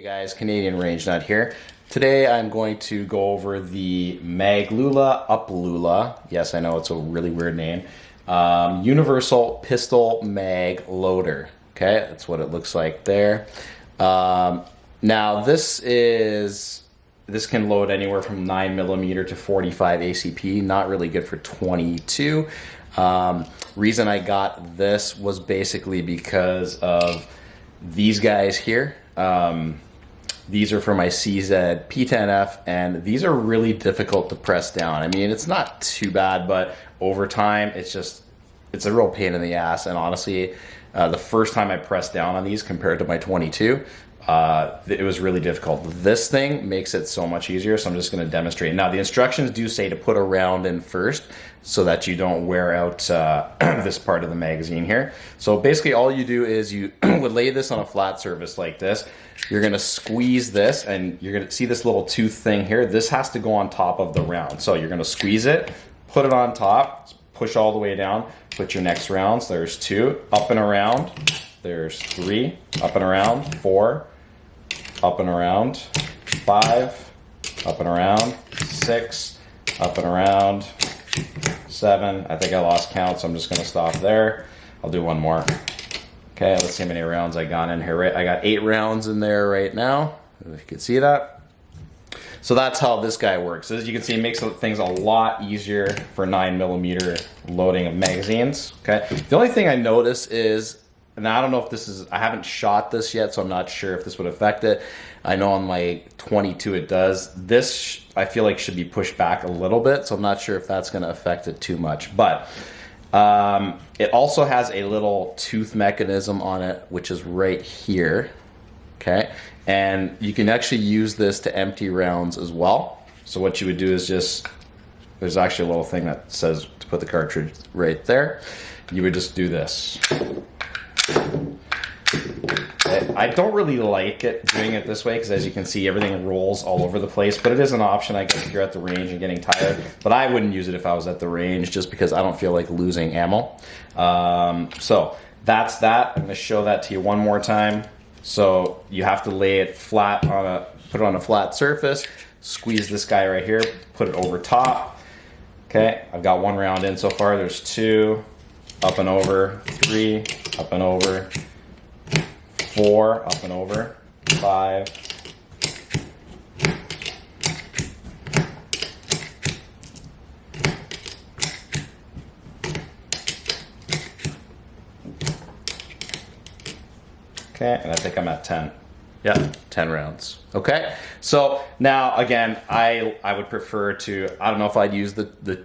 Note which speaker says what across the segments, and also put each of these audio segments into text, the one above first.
Speaker 1: Guys, Canadian Range Nut here. Today I'm going to go over the Uplula, yes I know it's a really weird name, Universal Pistol Mag Loader. Okay, that's what it looks like there. Now this can load anywhere from 9mm to 45 ACP, not really good for 22. Reason I got this was basically because of these guys here. These are for my CZ P10F, and these are really difficult to press down. I mean, it's not too bad, but over time, it's a real pain in the ass. And honestly, the first time I pressed down on these compared to my 22, it was really difficult. This thing makes it so much easier, so I'm just going to demonstrate. Now, the instructions do say to put a round in first so that you don't wear out this part of the magazine here. So basically all you do is you would lay this on a flat surface like this. You're going to squeeze this, and you're going to see this little tooth thing here. This has to go on top of the round. So you're going to squeeze it, put it on top, push all the way down, put your next rounds. There's 2, up and around. There's 3, up and around, 4, up and around, 5, up and around, 6, up and around, 7. I think I lost count, so I'm just going to stop there. I'll do one more. Okay, let's see how many rounds I got in here. Right, I got 8 rounds in there right now, if you can see that. So that's how this guy works. As you can see, it makes things a lot easier for 9mm loading of magazines. Okay, the only thing I notice is, and I don't know if this is, I haven't shot this yet, so I'm not sure if this would affect it. I know on my 22 it does. This, I feel like, should be pushed back a little bit, so I'm not sure if that's going to affect it too much. But it also has a little tooth mechanism on it, which is right here. Okay, and you can actually use this to empty rounds as well. So what you would do is just, there's actually a little thing that says to put the cartridge right there. You would just do this. I don't really like doing it this way because, as you can see, everything rolls all over the place, but it is an option, I guess, if you're at the range and getting tired. But I wouldn't use it if I was at the range, just because I don't feel like losing ammo. So that's that. I'm going to show that to you one more time. So you have to lay it flat put it on a flat surface, squeeze this guy right here, put it over top. Okay, I've got 1 round in so far. There's 2, up and over, 3, up and over, 4, up and over, 5, okay, and I think I'm at 10. Yeah, 10 rounds. Okay, so now again, I would prefer to, I don't know if I'd use the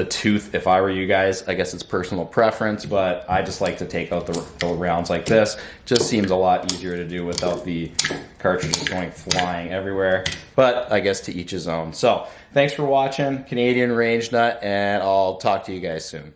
Speaker 1: tooth if I were you guys. I guess it's personal preference, but I just like to take out the rounds like this. Just seems a lot easier to do without the cartridges going flying everywhere. But I guess to each his own. So thanks for watching, Canadian Range Nut, and I'll talk to you guys soon.